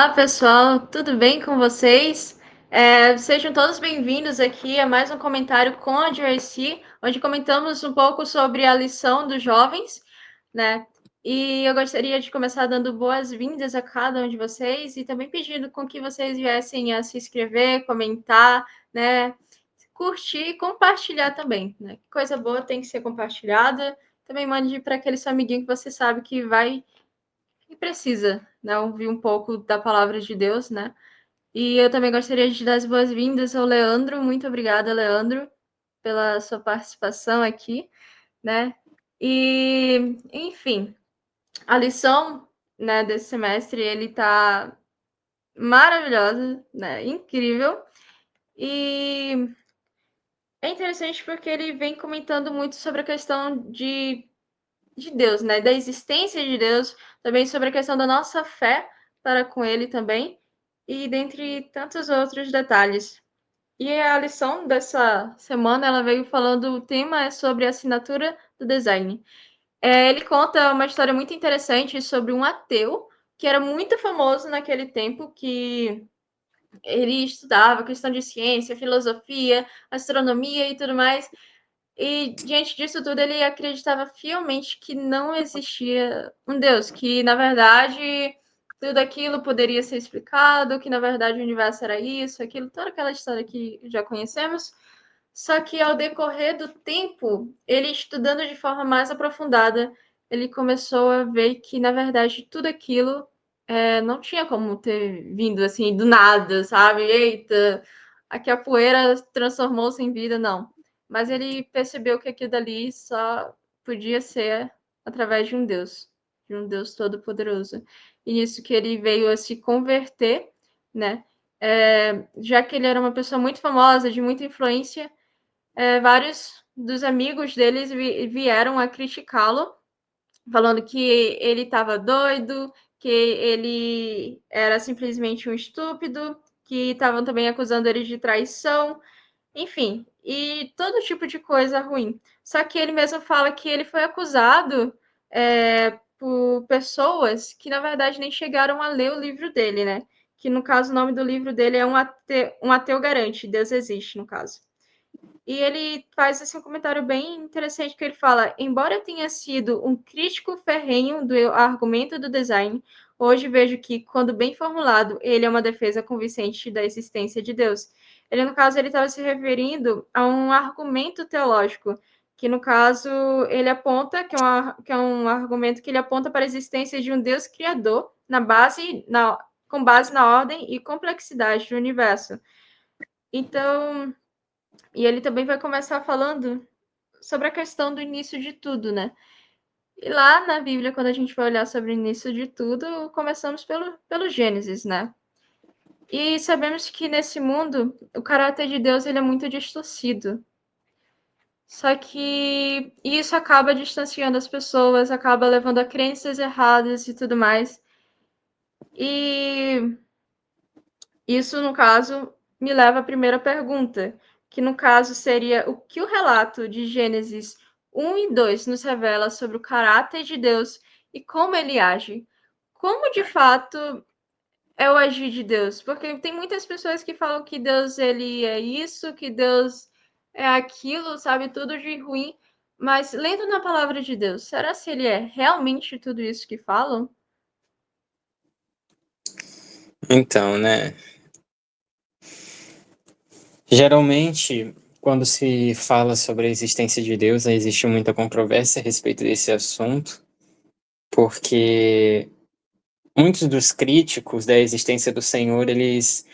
Olá, pessoal, tudo bem com vocês? Sejam todos bem-vindos aqui a mais um comentário com a JRC, onde comentamos um pouco sobre a lição dos jovens, né? E eu gostaria de começar dando boas-vindas a cada um de vocês e também pedindo com que vocês viessem a se inscrever, comentar, né? Curtir e compartilhar também, né? Coisa boa tem que ser compartilhada. Também mande para aquele seu amiguinho que você sabe que vai e precisa, né, ouvir um pouco da palavra de Deus, né? E eu também gostaria de dar as boas-vindas ao Leandro. Muito obrigada, Leandro, pela sua participação aqui, né? E, enfim, a lição, né, desse semestre, ele tá maravilhosa, né? Incrível. E é interessante porque ele vem comentando muito sobre a questão de Deus, né? Da existência de Deus, também sobre a questão da nossa fé para com Ele também, e dentre tantos outros detalhes. E a lição dessa semana, ela veio falando, o tema é sobre a assinatura do design. Ele conta uma história muito interessante sobre um ateu, que era muito famoso naquele tempo, que ele estudava questão de ciência, filosofia, astronomia e tudo mais, e diante disso tudo, ele acreditava fielmente que não existia um Deus, que na verdade tudo aquilo poderia ser explicado, que na verdade o universo era isso, aquilo, toda aquela história que já conhecemos. Só que ao decorrer do tempo, ele estudando de forma mais aprofundada, ele começou a ver que na verdade tudo aquilo não tinha como ter vindo assim do nada, sabe? Eita, aqui a poeira transformou-se em vida, não. Mas ele percebeu que aquilo dali só podia ser através de um Deus todo-poderoso. E nisso que ele veio a se converter, né? Já que ele era uma pessoa muito famosa, de muita influência, vários dos amigos deles vieram a criticá-lo, falando que ele estava doido, que ele era simplesmente um estúpido, que estavam também acusando ele de traição, enfim, e todo tipo de coisa ruim. Só que ele mesmo fala que ele foi acusado por pessoas que, na verdade, nem chegaram a ler o livro dele, né? Que, no caso, o nome do livro dele é Um Ateu Garante, Deus Existe, no caso. E ele faz assim, um comentário bem interessante que ele fala: embora eu tenha sido um crítico ferrenho do argumento do design, hoje vejo que, quando bem formulado, ele é uma defesa convincente da existência de Deus. Ele, no caso, ele estava se referindo a um argumento teológico, que no caso ele aponta que é um argumento que ele aponta para a existência de um Deus criador com base na ordem e complexidade do universo. Então, e ele também vai começar falando sobre a questão do início de tudo, né? E lá na Bíblia, quando a gente vai olhar sobre o início de tudo, começamos pelo Gênesis, né? E sabemos que nesse mundo, o caráter de Deus ele é muito distorcido. Só que isso acaba distanciando as pessoas, acaba levando a crenças erradas e tudo mais. E isso, no caso, me leva à primeira pergunta, que no caso seria: o que o relato de Gênesis 1 e 2 nos revela sobre o caráter de Deus e como ele age? Como de fato é o agir de Deus? Porque tem muitas pessoas que falam que Deus ele é isso, que Deus é aquilo, sabe, tudo de ruim. Mas lendo na palavra de Deus, será se ele é realmente tudo isso que falam? Então, né? Geralmente, quando se fala sobre a existência de Deus, existe muita controvérsia a respeito desse assunto, porque muitos dos críticos da existência do Senhor, eles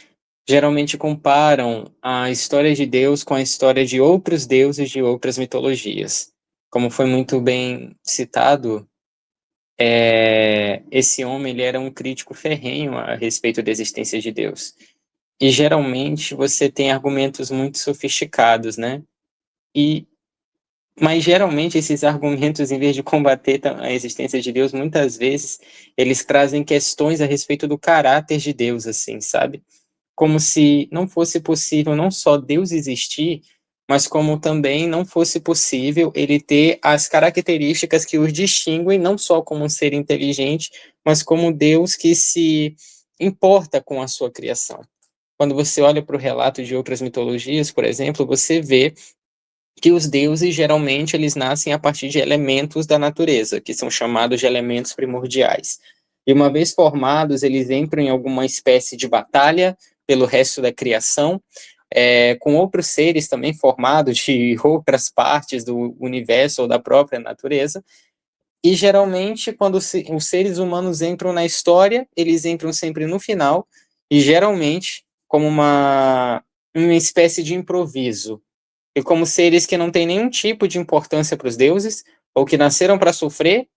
geralmente comparam a história de Deus com a história de outros deuses de outras mitologias. Como foi muito bem citado, esse homem ele era um crítico ferrenho a respeito da existência de Deus. E geralmente você tem argumentos muito sofisticados, né? E, mas geralmente esses argumentos, em vez de combater a existência de Deus, muitas vezes eles trazem questões a respeito do caráter de Deus, assim, sabe? Como se não fosse possível não só Deus existir, mas como também não fosse possível ele ter as características que os distinguem não só como um ser inteligente, mas como Deus que se importa com a sua criação. Quando você olha para o relato de outras mitologias, por exemplo, você vê que os deuses, geralmente, eles nascem a partir de elementos da natureza, que são chamados de elementos primordiais. E uma vez formados, eles entram em alguma espécie de batalha pelo resto da criação, com outros seres também formados de outras partes do universo ou da própria natureza. E, geralmente, quando os seres humanos entram na história, eles entram sempre no final, e, geralmente, como uma espécie de improviso, e como seres que não têm nenhum tipo de importância para os deuses, ou que nasceram para sofrer,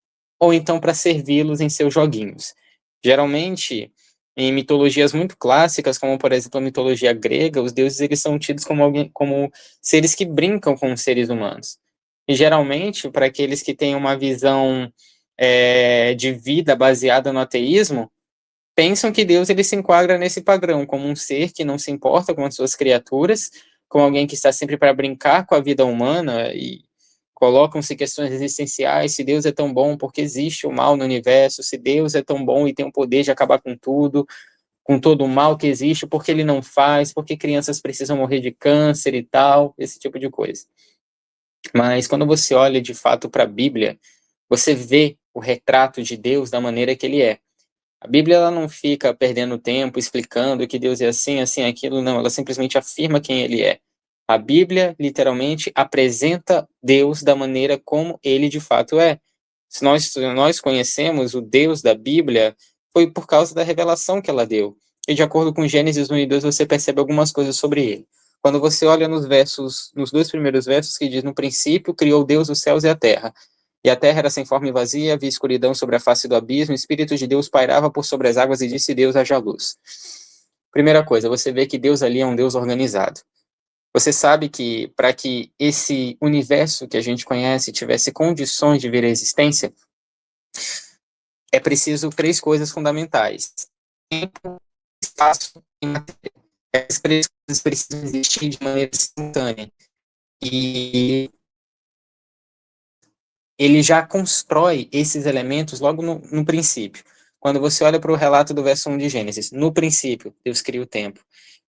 ou então para servi-los em seus joguinhos. Geralmente, em mitologias muito clássicas, como por exemplo a mitologia grega, os deuses eles são tidos como seres que brincam com os seres humanos. E geralmente, para aqueles que têm uma visão de vida baseada no ateísmo, pensam que Deus ele se enquadra nesse padrão, como um ser que não se importa com as suas criaturas, como alguém que está sempre para brincar com a vida humana e colocam-se questões existenciais, se Deus é tão bom, porque existe o mal no universo? Se Deus é tão bom e tem o poder de acabar com tudo, com todo o mal que existe, porque ele não faz? Porque crianças precisam morrer de câncer e tal, esse tipo de coisa. Mas quando você olha de fato para a Bíblia, você vê o retrato de Deus da maneira que ele é. A Bíblia ela não fica perdendo tempo explicando que Deus é assim, assim, aquilo, não. Ela simplesmente afirma quem ele é. A Bíblia, literalmente, apresenta Deus da maneira como ele de fato é. Se nós conhecemos o Deus da Bíblia, foi por causa da revelação que ela deu. E de acordo com Gênesis 1 e 2, você percebe algumas coisas sobre ele. Quando você olha nos dois primeiros versos, que diz: no princípio criou Deus os céus e a terra. E a terra era sem forma e vazia, havia escuridão sobre a face do abismo, o Espírito de Deus pairava por sobre as águas e disse: Deus, haja luz. Primeira coisa, você vê que Deus ali é um Deus organizado. Você sabe que para que esse universo que a gente conhece tivesse condições de vir à existência, é preciso três coisas fundamentais: tempo, espaço e matéria. Essas três coisas precisam existir de maneira simultânea. E ele já constrói esses elementos logo no princípio. Quando você olha para o relato do verso 1 de Gênesis, no princípio, Deus cria o tempo.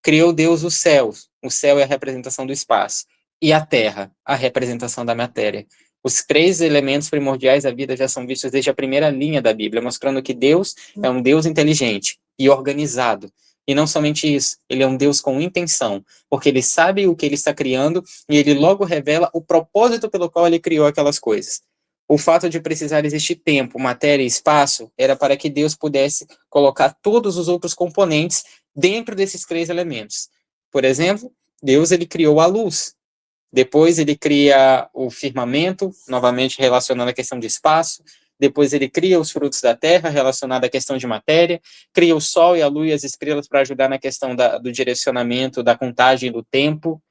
Criou Deus os céus. O céu é a representação do espaço. E a terra, a representação da matéria. Os três elementos primordiais da vida já são vistos desde a primeira linha da Bíblia, mostrando que Deus é um Deus inteligente e organizado. E não somente isso, ele é um Deus com intenção, porque ele sabe o que ele está criando e ele logo revela o propósito pelo qual ele criou aquelas coisas. O fato de precisar existir tempo, matéria e espaço era para que Deus pudesse colocar todos os outros componentes dentro desses três elementos. Por exemplo, Deus ele criou a luz. Depois ele cria o firmamento, novamente relacionando a questão de espaço. Depois ele cria os frutos da terra, relacionado à questão de matéria. Cria o sol e a lua e as estrelas para ajudar na questão do direcionamento, da contagem do tempo.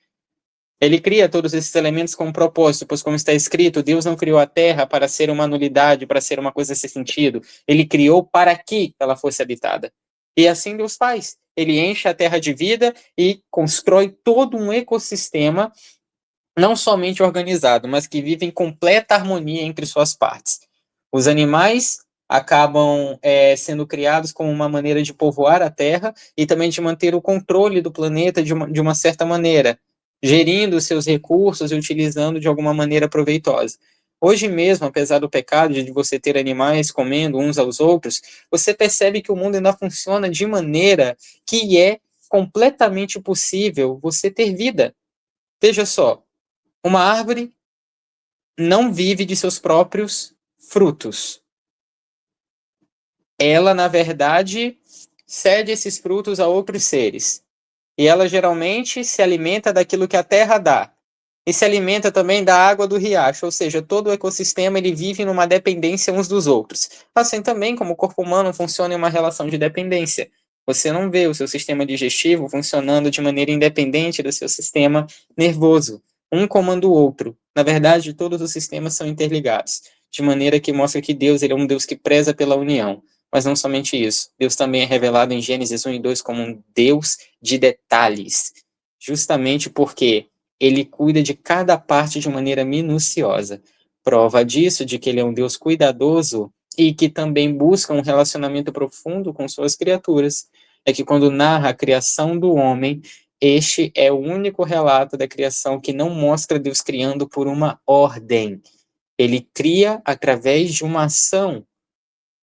Ele cria todos esses elementos com um propósito, pois como está escrito, Deus não criou a terra para ser uma nulidade, para ser uma coisa sem sentido. Ele criou para que ela fosse habitada. E assim Deus faz. Ele enche a terra de vida e constrói todo um ecossistema, não somente organizado, mas que vive em completa harmonia entre suas partes. Os animais acabam sendo criados como uma maneira de povoar a terra e também de manter o controle do planeta de uma certa maneira, gerindo seus recursos e utilizando de alguma maneira proveitosa. Hoje mesmo, apesar do pecado de você ter animais comendo uns aos outros, você percebe que o mundo ainda funciona de maneira que é completamente possível você ter vida. Veja só, uma árvore não vive de seus próprios frutos. Ela, na verdade, cede esses frutos a outros seres. E ela geralmente se alimenta daquilo que a terra dá. E se alimenta também da água do riacho, ou seja, todo o ecossistema ele vive numa dependência uns dos outros. Assim também como o corpo humano funciona em uma relação de dependência. Você não vê o seu sistema digestivo funcionando de maneira independente do seu sistema nervoso. Um comanda o outro. Na verdade, todos os sistemas são interligados, de maneira que mostra que Deus ele é um Deus que preza pela união. Mas não somente isso. Deus também é revelado em Gênesis 1 e 2 como um Deus de detalhes, justamente porque ele cuida de cada parte de maneira minuciosa. Prova disso, de que ele é um Deus cuidadoso, e que também busca um relacionamento profundo com suas criaturas. É que quando narra a criação do homem, este é o único relato da criação que não mostra Deus criando por uma ordem. Ele cria através de uma ação,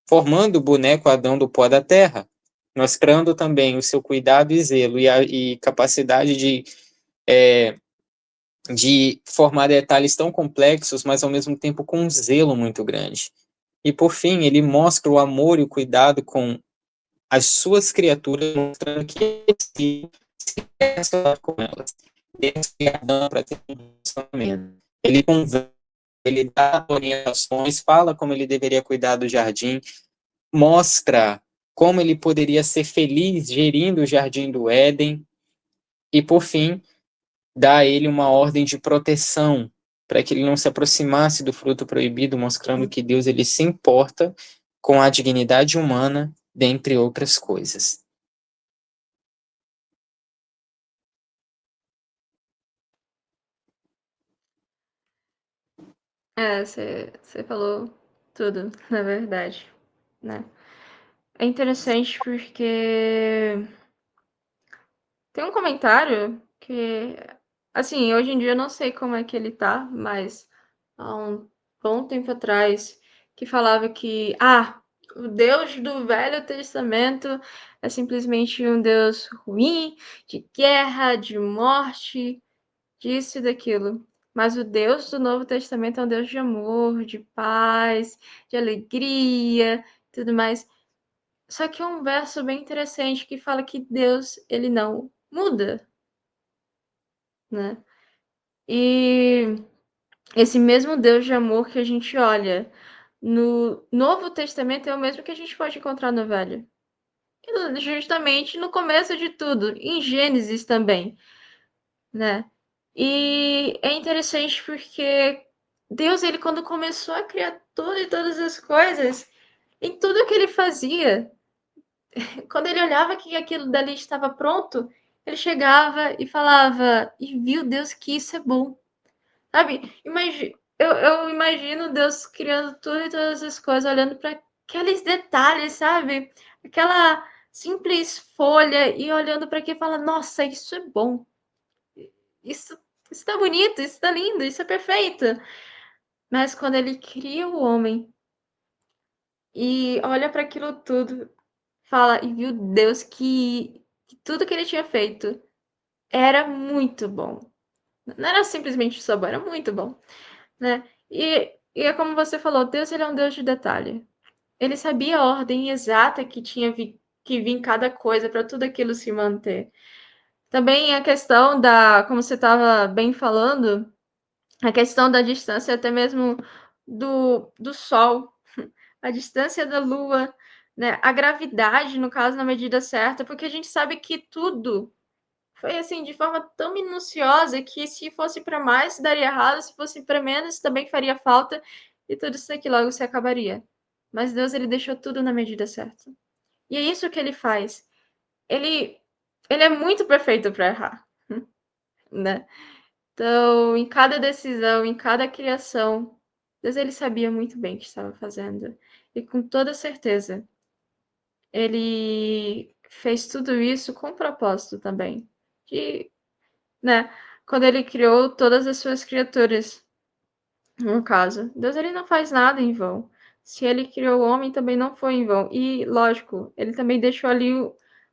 formando o boneco Adão do pó da terra, mostrando também o seu cuidado e zelo e capacidade de formar detalhes tão complexos, mas ao mesmo tempo com um zelo muito grande. E por fim, ele mostra o amor e o cuidado com as suas criaturas, mostrando que ele se relaciona com elas. Deus cria Adão para ter um relacionamento. Ele conversa, ele dá orientações, fala como ele deveria cuidar do jardim, mostra como ele poderia ser feliz gerindo o jardim do Éden e, por fim, dá a ele uma ordem de proteção para que ele não se aproximasse do fruto proibido, mostrando que Deus ele se importa com a dignidade humana, dentre outras coisas. Você falou tudo, na verdade, né? É interessante porque tem um comentário que, assim, hoje em dia eu não sei como é que ele tá, mas há um bom tempo atrás, que falava que, o Deus do Velho Testamento é simplesmente um Deus ruim, de guerra, de morte, disso e daquilo. Mas o Deus do Novo Testamento é um Deus de amor, de paz, de alegria, tudo mais. Só que é um verso bem interessante que fala que Deus, ele não muda, né? E esse mesmo Deus de amor que a gente olha no Novo Testamento é o mesmo que a gente pode encontrar no Velho. E justamente no começo de tudo, em Gênesis também, né? E é interessante porque Deus, ele quando começou a criar tudo e todas as coisas, em tudo que ele fazia, quando ele olhava que aquilo dali estava pronto, ele chegava e falava, e viu Deus que isso é bom. Sabe? Eu imagino Deus criando tudo e todas as coisas, olhando para aqueles detalhes, sabe? Aquela simples folha e olhando para aquilo e fala, nossa, isso é bom. Isso, isso tá bonito, isso tá lindo, isso é perfeito. Mas quando ele cria o homem e olha para aquilo tudo, fala e viu Deus que tudo que ele tinha feito era muito bom. Não era simplesmente só bom, era muito bom, né? E é como você falou, Deus ele é um Deus de detalhe. Ele sabia a ordem exata que tinha que vir cada coisa para tudo aquilo se manter. Também a questão da, como você estava bem falando, a questão da distância até mesmo do Sol, a distância da Lua, né? A gravidade, no caso, na medida certa, porque a gente sabe que tudo foi assim de forma tão minuciosa que se fosse para mais daria errado, se fosse para menos também faria falta e tudo isso aqui logo se acabaria. Mas Deus ele deixou tudo na medida certa. E é isso que ele faz. Ele ele é muito perfeito para errar, né? Então, em cada decisão, em cada criação, Deus ele sabia muito bem o que estava fazendo. E com toda certeza, ele fez tudo isso com propósito também. De, né, quando ele criou todas as suas criaturas, no caso, Deus ele não faz nada em vão. Se ele criou o homem, também não foi em vão. E, lógico, ele também deixou ali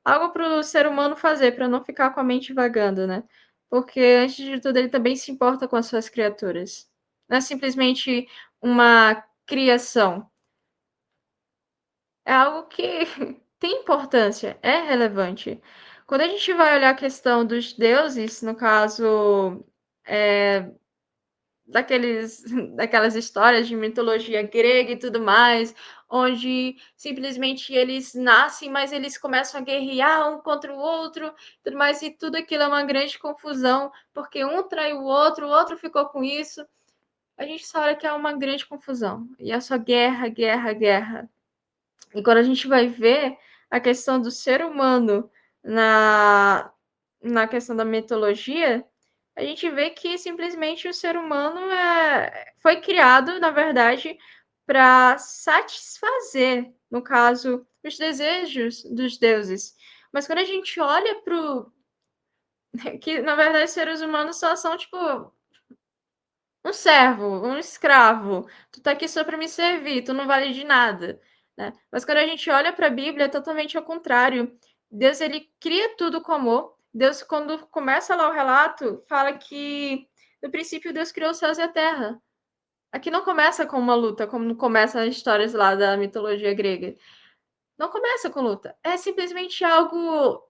algo para o ser humano fazer, para não ficar com a mente vagando, né? Porque, antes de tudo, ele também se importa com as suas criaturas. Não é simplesmente uma criação. É algo que tem importância, é relevante. Quando a gente vai olhar a questão dos deuses, no caso, daqueles, daquelas histórias de mitologia grega e tudo mais, onde simplesmente eles nascem, mas eles começam a guerrear um contra o outro, tudo mais, e tudo aquilo é uma grande confusão, porque um traiu o outro ficou com isso. A gente só olha que é uma grande confusão. E é só guerra, guerra, guerra. E quando a gente vai ver a questão do ser humano na, na questão da mitologia, a gente vê que simplesmente o ser humano foi criado, na verdade, para satisfazer, no caso, os desejos dos deuses. Mas quando a gente olha para o que, na verdade, seres humanos só são, tipo, um servo, um escravo. Tu tá aqui só para me servir, tu não vale de nada, né? Mas quando a gente olha para a Bíblia, é totalmente ao contrário. Deus, ele cria tudo com amor. Deus, quando começa lá o relato, fala que no princípio Deus criou os céus e a terra. Aqui não começa com uma luta, como começa nas histórias lá da mitologia grega. Não começa com luta. É simplesmente algo.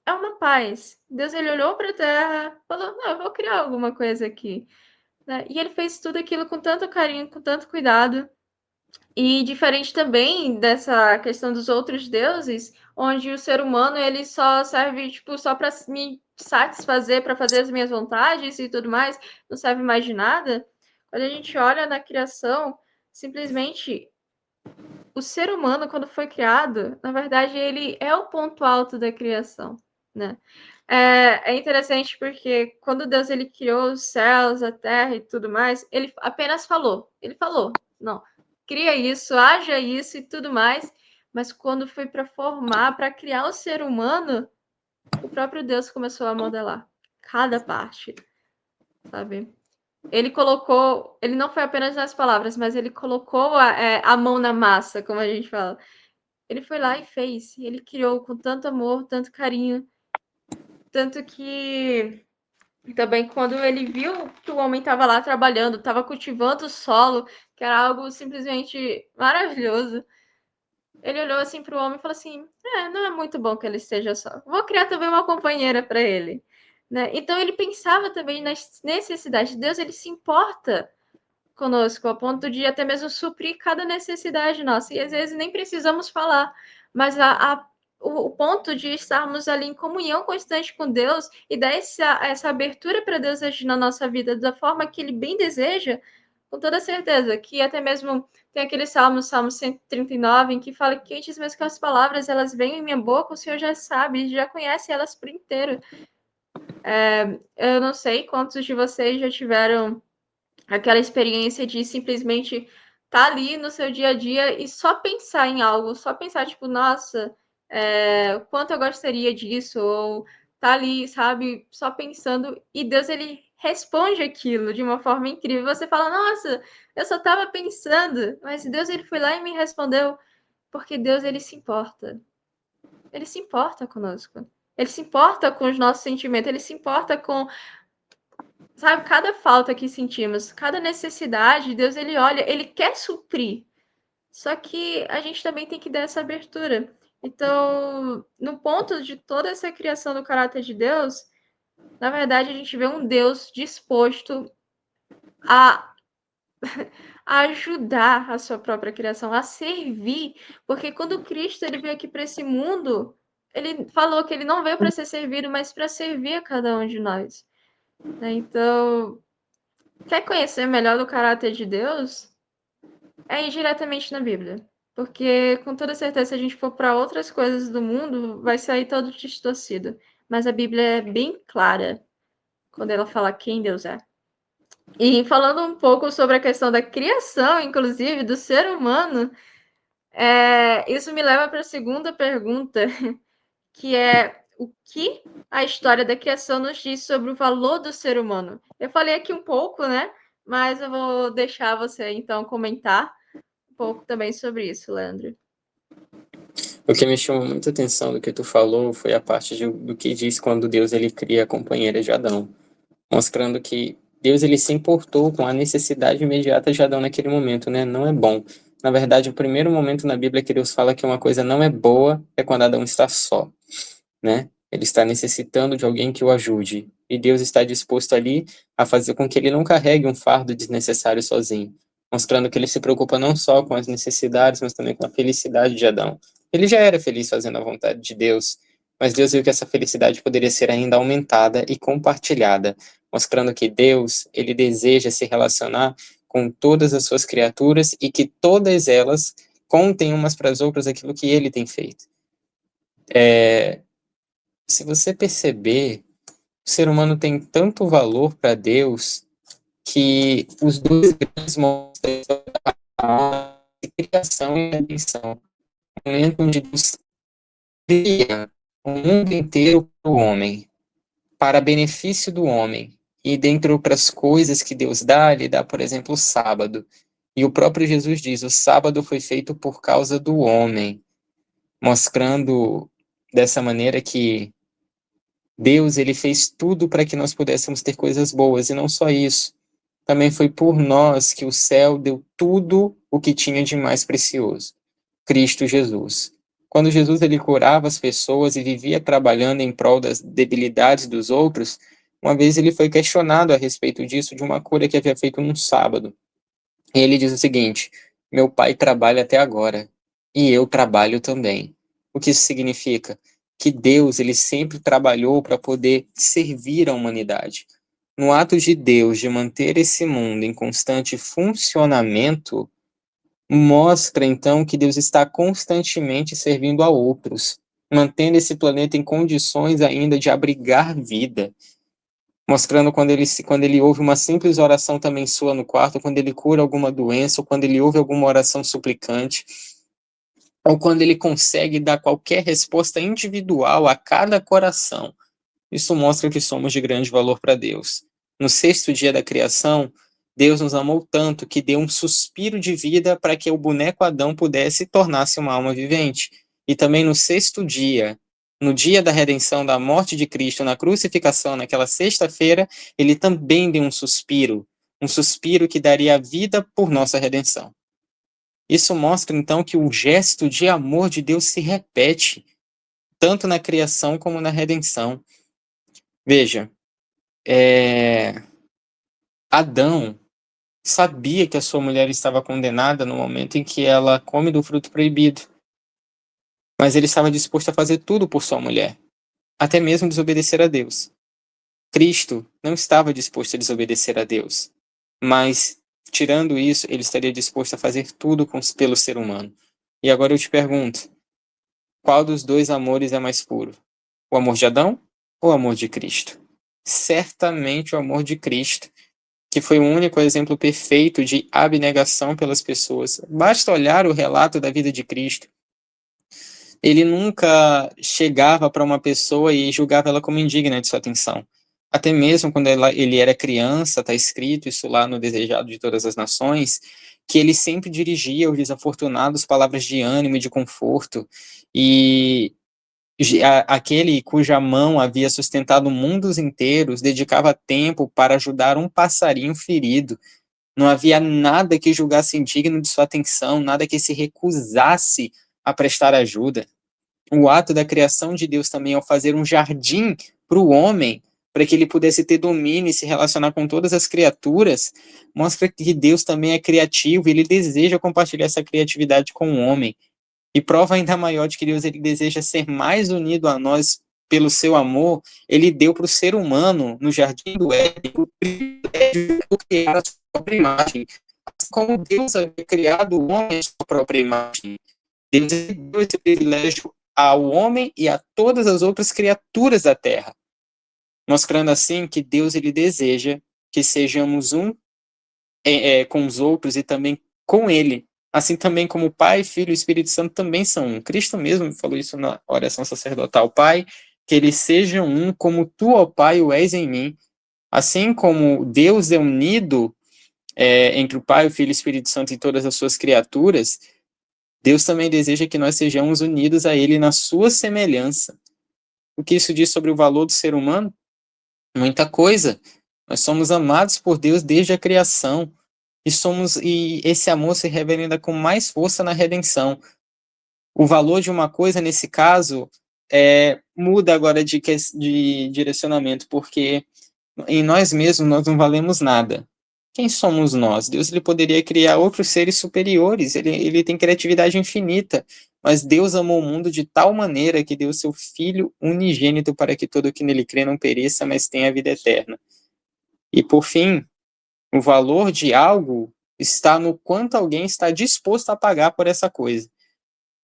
É uma paz. Deus, ele olhou para a terra, falou: não, eu vou criar alguma coisa aqui, né? E ele fez tudo aquilo com tanto carinho, com tanto cuidado. E diferente também dessa questão dos outros deuses, onde o ser humano ele só serve tipo só para me satisfazer, para fazer as minhas vontades e tudo mais, não serve mais de nada. Quando a gente olha na criação, simplesmente o ser humano quando foi criado, na verdade ele é o ponto alto da criação, né? É interessante porque quando Deus ele criou os céus, a terra e tudo mais, ele apenas falou. Ele falou, não, cria isso, haja isso e tudo mais. Mas quando foi para formar, para criar o ser humano, o próprio Deus começou a modelar cada parte, sabe? Ele colocou, ele não foi apenas nas palavras, mas ele colocou a mão na massa, como a gente fala. Ele foi lá e fez. Ele criou com tanto amor, tanto carinho, tanto que também quando ele viu que o homem estava lá trabalhando, estava cultivando o solo, que era algo simplesmente maravilhoso, ele olhou assim para o homem e falou assim: não é muito bom que ele esteja só. Vou criar também uma companheira para ele. Né? Então ele pensava também nas necessidades de Deus, ele se importa conosco, a ponto de até mesmo suprir cada necessidade nossa. E às vezes nem precisamos falar, mas o ponto de estarmos ali em comunhão constante com Deus e dar essa abertura para Deus agir na nossa vida da forma que Ele bem deseja, com toda certeza, que até mesmo tem aquele Salmo 139, em que fala que antes mesmo que as palavras elas venham em minha boca, o Senhor já sabe, já conhece elas por inteiro. Eu não sei quantos de vocês já tiveram aquela experiência de simplesmente estar ali no seu dia a dia e só pensar em algo, só pensar, tipo, nossa, quanto eu gostaria disso, ou tá ali, sabe, só pensando, e Deus, ele responde aquilo de uma forma incrível. Você fala, nossa, eu só estava pensando, mas Deus, ele foi lá e me respondeu, porque Deus, ele se importa. Ele se importa conosco. Ele se importa com os nossos sentimentos, ele se importa com, sabe, cada falta que sentimos, cada necessidade, Deus ele olha, ele quer suprir. Só que a gente também tem que dar essa abertura. Então, no ponto de toda essa criação do caráter de Deus, na verdade a gente vê um Deus disposto a a ajudar a sua própria criação, a servir, porque quando Cristo ele veio aqui para esse mundo, ele falou que ele não veio para ser servido, mas para servir a cada um de nós. Né? Então, quer conhecer melhor do caráter de Deus? É ir diretamente na Bíblia. Porque, com toda certeza, se a gente for para outras coisas do mundo, vai sair todo distorcido. Mas a Bíblia é bem clara quando ela fala quem Deus é. E falando um pouco sobre a questão da criação, inclusive, do ser humano, isso me leva para a segunda pergunta, que é o que a história da criação nos diz sobre o valor do ser humano. Eu falei aqui um pouco, né? Mas eu vou deixar você, então, comentar um pouco também sobre isso, Leandro. O que me chamou muita atenção do que tu falou foi a parte do que diz quando Deus ele cria a companheira de Adão, mostrando que Deus ele se importou com a necessidade imediata de Adão naquele momento, né? Não é bom. Na verdade, o primeiro momento na Bíblia que Deus fala que uma coisa não é boa é quando Adão está só, né? Ele está necessitando de alguém que o ajude. E Deus está disposto ali a fazer com que ele não carregue um fardo desnecessário sozinho, mostrando que ele se preocupa não só com as necessidades, mas também com a felicidade de Adão. Ele já era feliz fazendo a vontade de Deus, mas Deus viu que essa felicidade poderia ser ainda aumentada e compartilhada, mostrando que Deus, ele deseja se relacionar com todas as suas criaturas e que todas elas contem umas para as outras aquilo que ele tem feito. Se você perceber, o ser humano tem tanto valor para Deus que os dois grandes monstros a criação e redenção, um momento onde Deus cria o mundo inteiro para o homem, para benefício do homem. E dentre outras coisas que Deus dá, ele dá, por exemplo, o sábado. E o próprio Jesus diz: o sábado foi feito por causa do homem, mostrando dessa maneira que Deus, ele fez tudo para que nós pudéssemos ter coisas boas, e não só isso. Também foi por nós que o céu deu tudo o que tinha de mais precioso, Cristo Jesus. Quando Jesus ele curava as pessoas e vivia trabalhando em prol das debilidades dos outros, uma vez ele foi questionado a respeito disso, de uma cura que havia feito num sábado. E ele diz o seguinte: meu pai trabalha até agora, e eu trabalho também. O que isso significa? Que Deus ele sempre trabalhou para poder servir a humanidade. No ato de Deus de manter esse mundo em constante funcionamento, mostra então que Deus está constantemente servindo a outros, mantendo esse planeta em condições ainda de abrigar vida, mostrando quando ele ouve uma simples oração também sua no quarto, quando ele cura alguma doença, ou quando ele ouve alguma oração suplicante, ou quando ele consegue dar qualquer resposta individual a cada coração. Isso mostra que somos de grande valor para Deus. No sexto dia da criação, Deus nos amou tanto que deu um suspiro de vida para que o boneco Adão pudesse tornar-se uma alma vivente. E também no sexto dia, no dia da redenção, da morte de Cristo, na crucificação, naquela sexta-feira, ele também deu um suspiro que daria a vida por nossa redenção. Isso mostra então que o gesto de amor de Deus se repete, tanto na criação como na redenção. Veja, Adão sabia que a sua mulher estava condenada no momento em que ela come do fruto proibido, mas ele estava disposto a fazer tudo por sua mulher, até mesmo desobedecer a Deus. Cristo não estava disposto a desobedecer a Deus, mas, tirando isso, ele estaria disposto a fazer tudo pelo ser humano. E agora eu te pergunto, qual dos dois amores é mais puro? O amor de Adão ou o amor de Cristo? Certamente o amor de Cristo, que foi o único exemplo perfeito de abnegação pelas pessoas. Basta olhar o relato da vida de Cristo. Ele nunca chegava para uma pessoa e julgava ela como indigna de sua atenção. Até mesmo quando ele era criança, está escrito isso lá no Desejado de Todas as Nações, que ele sempre dirigia aos desafortunados palavras de ânimo e de conforto, e aquele cuja mão havia sustentado mundos inteiros dedicava tempo para ajudar um passarinho ferido. Não havia nada que julgasse indigno de sua atenção, nada que se recusasse a prestar ajuda. O ato da criação de Deus também, ao fazer um jardim para o homem, para que ele pudesse ter domínio e se relacionar com todas as criaturas, mostra que Deus também é criativo e ele deseja compartilhar essa criatividade com o homem. E prova ainda maior de que Deus ele deseja ser mais unido a nós pelo seu amor, ele deu para o ser humano, no jardim do Éden, o privilégio de criar a sua própria imagem. Assim como Deus havia criado o homem à sua própria imagem, Deus deu esse privilégio ao homem e a todas as outras criaturas da terra, mostrando assim que Deus ele deseja que sejamos um com os outros e também com ele. Assim também como o Pai, Filho e Espírito Santo também são um. Cristo mesmo falou isso na oração sacerdotal. Pai, que eles sejam um como tu, ó Pai, o és em mim. Assim como Deus é unido entre o Pai, o Filho e o Espírito Santo e todas as suas criaturas, Deus também deseja que nós sejamos unidos a Ele na sua semelhança. O que isso diz sobre o valor do ser humano? Muita coisa. Nós somos amados por Deus desde a criação. E esse amor se revela ainda com mais força na redenção. O valor de uma coisa, nesse caso, muda agora de direcionamento, porque em nós mesmos nós não valemos nada. Quem somos nós? Deus ele poderia criar outros seres superiores, ele tem criatividade infinita, mas Deus amou o mundo de tal maneira que deu seu Filho unigênito para que todo o que nele crê não pereça, mas tenha a vida eterna. E por fim, o valor de algo está no quanto alguém está disposto a pagar por essa coisa.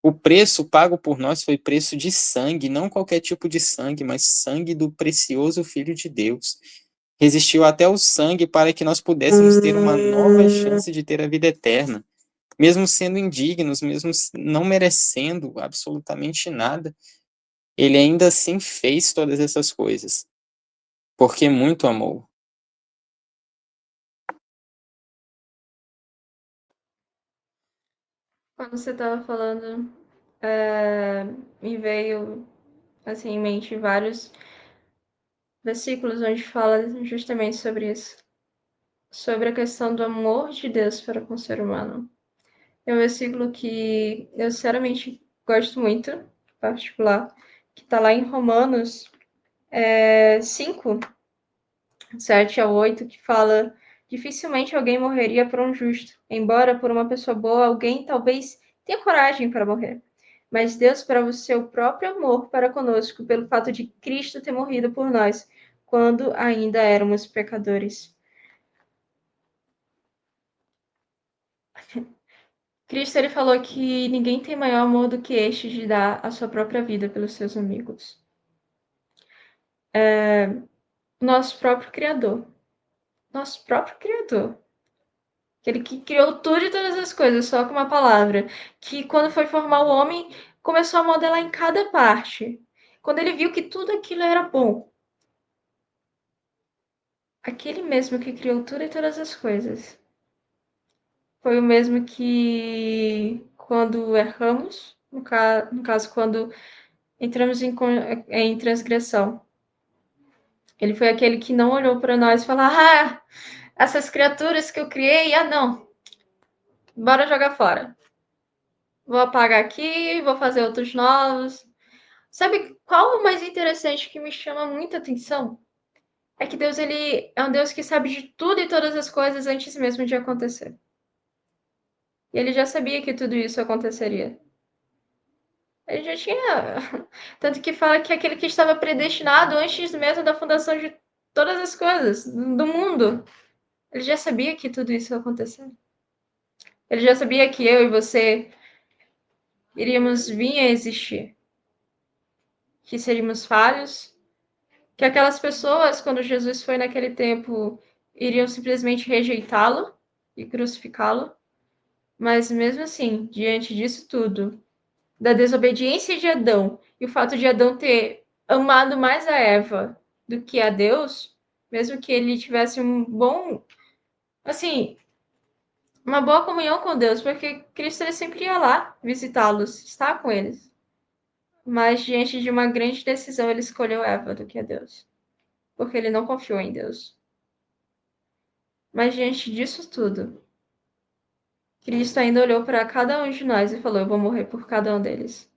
O preço pago por nós foi preço de sangue, não qualquer tipo de sangue, mas sangue do precioso Filho de Deus. Resistiu até o sangue para que nós pudéssemos ter uma nova chance de ter a vida eterna. mesmo sendo indignos, mesmo não merecendo absolutamente nada, ele ainda assim fez todas essas coisas, porque muito amou. Quando você estava falando, me veio assim em mente vários versículos onde fala justamente sobre isso, sobre a questão do amor de Deus para com o ser humano. É um versículo que eu sinceramente gosto muito, em particular, que está lá em Romanos 5, 7 a 8, que fala: dificilmente alguém morreria por um justo, embora por uma pessoa boa alguém talvez tenha coragem para morrer. Mas Deus prova o seu próprio amor para conosco pelo fato de Cristo ter morrido por nós, quando ainda éramos pecadores. Cristo ele falou que ninguém tem maior amor do que este de dar a sua própria vida pelos seus amigos. Nosso próprio Criador. Nosso próprio Criador. Aquele que criou tudo e todas as coisas, só com uma palavra. Que quando foi formar o homem, começou a modelar em cada parte. Quando ele viu que tudo aquilo era bom. Aquele mesmo que criou tudo e todas as coisas. Foi o mesmo que quando erramos, no caso, quando entramos em transgressão. Ele foi aquele que não olhou para nós e falou: ah, essas criaturas que eu criei, não, bora jogar fora. Vou apagar aqui, vou fazer outros novos. Sabe qual o mais interessante que me chama muita atenção? É que Deus ele é um Deus que sabe de tudo e todas as coisas antes mesmo de acontecer. E ele já sabia que tudo isso aconteceria. Ele já tinha. Tanto que fala que aquele que estava predestinado antes mesmo da fundação de todas as coisas, do mundo. Ele já sabia que tudo isso ia acontecer. Ele já sabia que eu e você iríamos vir a existir. Que seríamos falhos. Que aquelas pessoas, quando Jesus foi naquele tempo, iriam simplesmente rejeitá-lo e crucificá-lo. Mas mesmo assim, diante disso tudo, da desobediência de Adão e o fato de Adão ter amado mais a Eva do que a Deus, mesmo que ele tivesse um bom, assim, uma boa comunhão com Deus, porque Cristo ele sempre ia lá visitá-los, estar com eles. Mas diante de uma grande decisão, ele escolheu Eva do que a Deus, porque ele não confiou em Deus. Mas diante disso tudo, Cristo ainda olhou para cada um de nós e falou: eu vou morrer por cada um deles.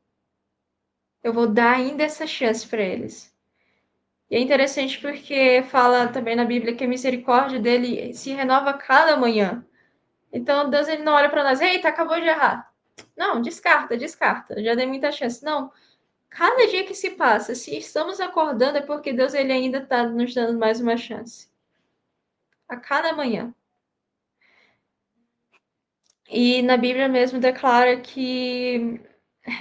Eu vou dar ainda essa chance para eles. E é interessante porque fala também na Bíblia que a misericórdia dele se renova cada manhã. Então Deus ele não olha para nós: eita, acabou de errar. Não, descarta, descarta. Já dei muita chance. Não. Cada dia que se passa, se estamos acordando, é porque Deus ele ainda está nos dando mais uma chance. A cada manhã. E na Bíblia mesmo declara que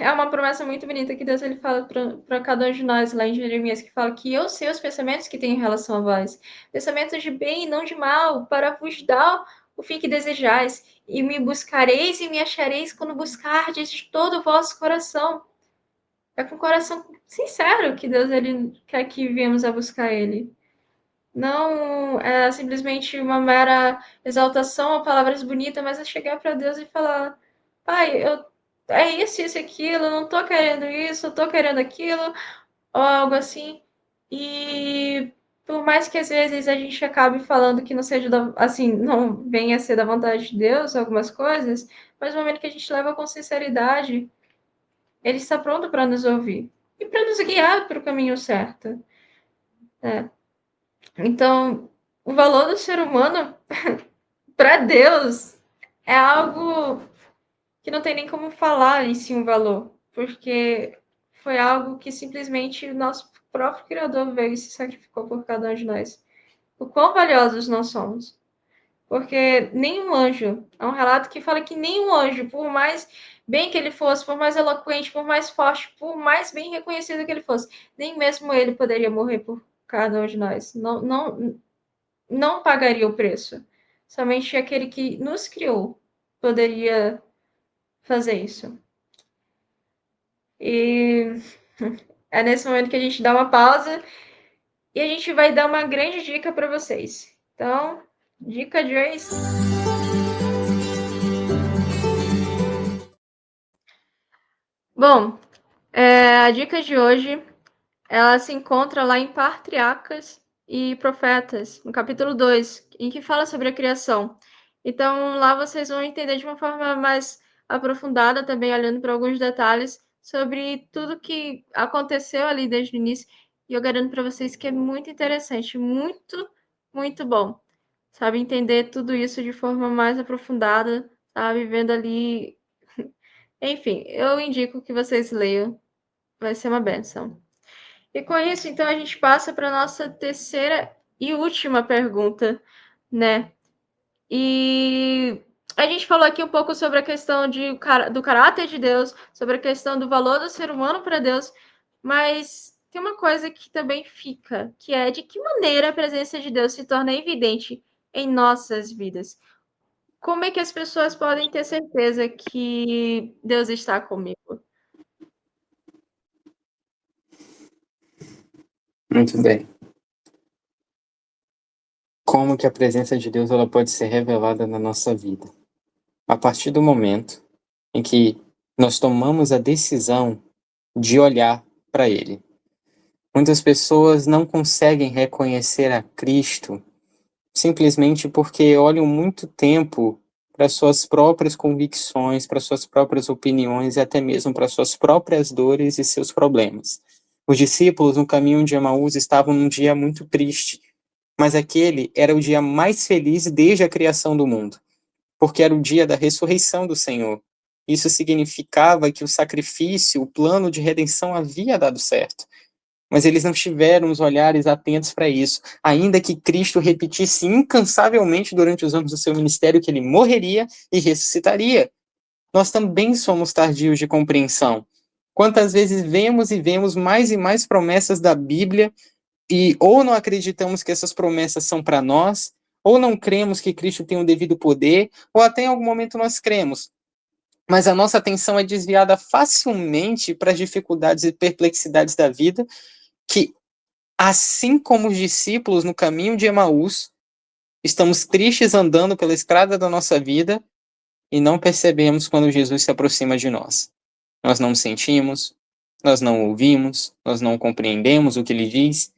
é uma promessa muito bonita que Deus ele fala para cada um de nós lá em Jeremias, que fala que eu sei os pensamentos que tenho em relação a vós, pensamentos de bem e não de mal, para vos dar o fim que desejais, e me buscareis e me achareis quando buscardes de todo o vosso coração. É com o coração sincero que Deus ele quer que viemos a buscar ele. Não é simplesmente uma mera exaltação a palavras bonitas, mas é chegar para Deus e falar: Pai, é isso, aquilo, eu não tô querendo isso, eu tô querendo aquilo, ou algo assim. E por mais que às vezes a gente acabe falando que não seja assim, não venha a ser da vontade de Deus, algumas coisas, mas no momento que a gente leva com sinceridade, Ele está pronto para nos ouvir e para nos guiar para o caminho certo. Né? Então, o valor do ser humano para Deus é algo que não tem nem como falar em si um valor, porque foi algo que simplesmente o nosso próprio Criador veio e se sacrificou por cada um de nós. O quão valiosos nós somos. Porque nenhum anjo, é um relato que fala que nenhum anjo, por mais bem que ele fosse, por mais eloquente, por mais forte, por mais bem reconhecido que ele fosse, nem mesmo ele poderia morrer por cada um de nós. Não pagaria o preço. Somente aquele que nos criou poderia fazer isso. E é nesse momento que a gente dá uma pausa e a gente vai dar uma grande dica para vocês. Então, dica de hoje. Bom, a dica de hoje, ela se encontra lá em Patriarcas e Profetas, no capítulo 2, em que fala sobre a criação. Então, lá vocês vão entender de uma forma mais aprofundada, também olhando para alguns detalhes sobre tudo que aconteceu ali desde o início. E eu garanto para vocês que é muito interessante, muito, muito bom. Sabe, entender tudo isso de forma mais aprofundada, sabe, vendo ali. Enfim, eu indico que vocês leiam, vai ser uma benção. E com isso, então, a gente passa para a nossa terceira e última pergunta, né? E a gente falou aqui um pouco sobre a questão do caráter de Deus, sobre a questão do valor do ser humano para Deus, mas tem uma coisa que também fica, que é de que maneira a presença de Deus se torna evidente em nossas vidas. Como é que as pessoas podem ter certeza que Deus está comigo? Muito bem. Como que a presença de Deus ela pode ser revelada na nossa vida? A partir do momento em que nós tomamos a decisão de olhar para Ele. Muitas pessoas não conseguem reconhecer a Cristo simplesmente porque olham muito tempo para suas próprias convicções, para suas próprias opiniões e até mesmo para suas próprias dores e seus problemas. Os discípulos no caminho de Emaús estavam num dia muito triste, mas aquele era o dia mais feliz desde a criação do mundo, porque era o dia da ressurreição do Senhor. Isso significava que o sacrifício, o plano de redenção havia dado certo. Mas eles não tiveram os olhares atentos para isso, ainda que Cristo repetisse incansavelmente durante os anos do seu ministério que ele morreria e ressuscitaria. Nós também somos tardios de compreensão. Quantas vezes vemos e vemos mais e mais promessas da Bíblia e ou não acreditamos que essas promessas são para nós, ou não cremos que Cristo tem o devido poder, ou até em algum momento nós cremos. Mas a nossa atenção é desviada facilmente para as dificuldades e perplexidades da vida, que, assim como os discípulos no caminho de Emaús, estamos tristes andando pela estrada da nossa vida e não percebemos quando Jesus se aproxima de nós. Nós não sentimos, nós não ouvimos, nós não compreendemos o que ele diz,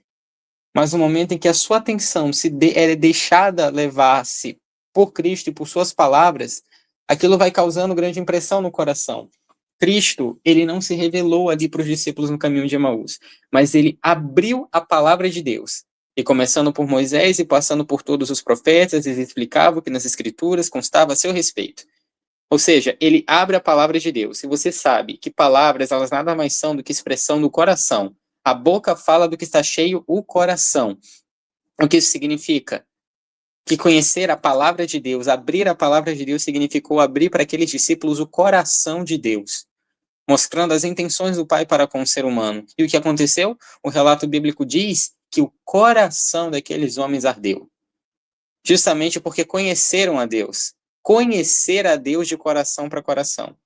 mas no momento em que a sua atenção é deixada levar-se por Cristo e por suas palavras, aquilo vai causando grande impressão no coração. Cristo, ele não se revelou ali para os discípulos no caminho de Emaús, mas ele abriu a palavra de Deus. E começando por Moisés e passando por todos os profetas, ele explicava o que nas escrituras constava a seu respeito. Ou seja, ele abre a palavra de Deus. E você sabe que palavras, elas nada mais são do que expressão do coração. A boca fala do que está cheio o coração. O que isso significa? Que conhecer a palavra de Deus, abrir a palavra de Deus, significou abrir para aqueles discípulos o coração de Deus, mostrando as intenções do Pai para com o ser humano. E o que aconteceu? O relato bíblico diz que o coração daqueles homens ardeu, justamente porque conheceram a Deus. Conhecer a Deus de coração para coração.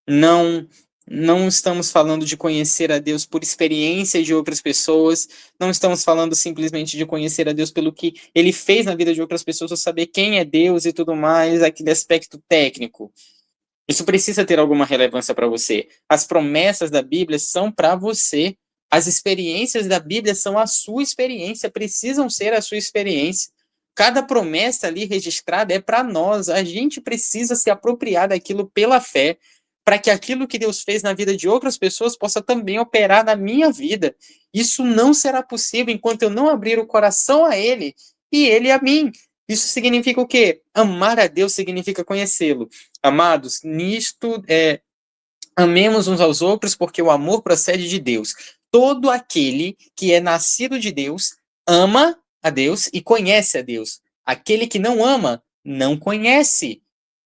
Não estamos falando de conhecer a Deus por experiência de outras pessoas, não estamos falando simplesmente de conhecer a Deus pelo que ele fez na vida de outras pessoas, ou saber quem é Deus e tudo mais, aquele aspecto técnico. Isso precisa ter alguma relevância para você. As promessas da Bíblia são para você. As experiências da Bíblia são a sua experiência, precisam ser a sua experiência. Cada promessa ali registrada é para nós. A gente precisa se apropriar daquilo pela fé, para que aquilo que Deus fez na vida de outras pessoas possa também operar na minha vida. Isso não será possível enquanto eu não abrir o coração a Ele e Ele a mim. Isso significa o quê? Amar a Deus significa conhecê-lo. Amados, nisto amemos uns aos outros, porque o amor procede de Deus. Todo aquele que é nascido de Deus ama a Deus e conhece a Deus. Aquele que não ama, não conhece.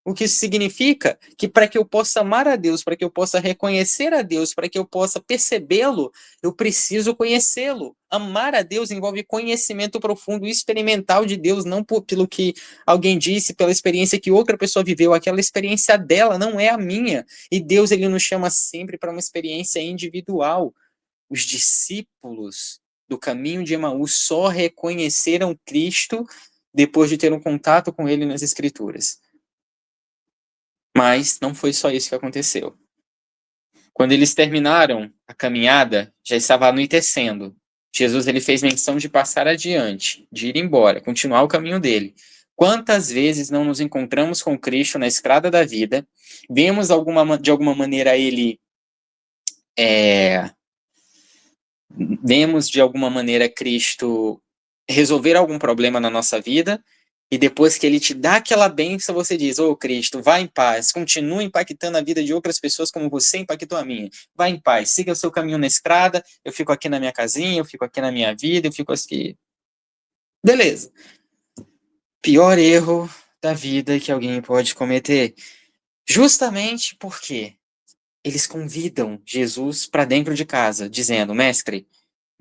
O que isso significa? Que para que eu possa amar a Deus, para que eu possa reconhecer a Deus, para que eu possa percebê-lo, eu preciso conhecê-lo. Amar a Deus envolve conhecimento profundo e experimental de Deus, não pelo que alguém disse, pela experiência que outra pessoa viveu. Aquela experiência dela não é a minha. E Deus, ele nos chama sempre para uma experiência individual. Os discípulos do caminho de Emaús só reconheceram Cristo depois de ter um contato com ele nas Escrituras. Mas não foi só isso que aconteceu. Quando eles terminaram a caminhada, já estava anoitecendo. Jesus, ele fez menção de passar adiante, de ir embora, continuar o caminho dele. Quantas vezes não nos encontramos com Cristo na estrada da vida, vemos de alguma maneira ele vemos de alguma maneira Cristo resolver algum problema na nossa vida, e depois que ele te dá aquela bênção, você diz: ô Cristo, vá em paz, continue impactando a vida de outras pessoas como você impactou a minha. Vá em paz, siga o seu caminho na estrada, eu fico aqui na minha casinha, eu fico aqui na minha vida, eu fico aqui. Beleza. Pior erro da vida que alguém pode cometer. Justamente porque eles convidam Jesus para dentro de casa, dizendo: Mestre,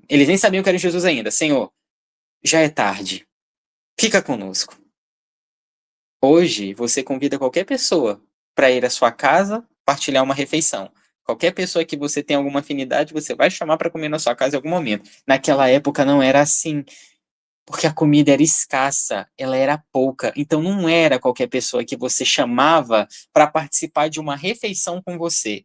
eles nem sabiam que era Jesus ainda. Senhor, já é tarde. Fica conosco. Hoje, você convida qualquer pessoa para ir à sua casa partilhar uma refeição. Qualquer pessoa que você tem alguma afinidade, você vai chamar para comer na sua casa em algum momento. Naquela época não era assim, porque a comida era escassa, ela era pouca. Então não era qualquer pessoa que você chamava para participar de uma refeição com você.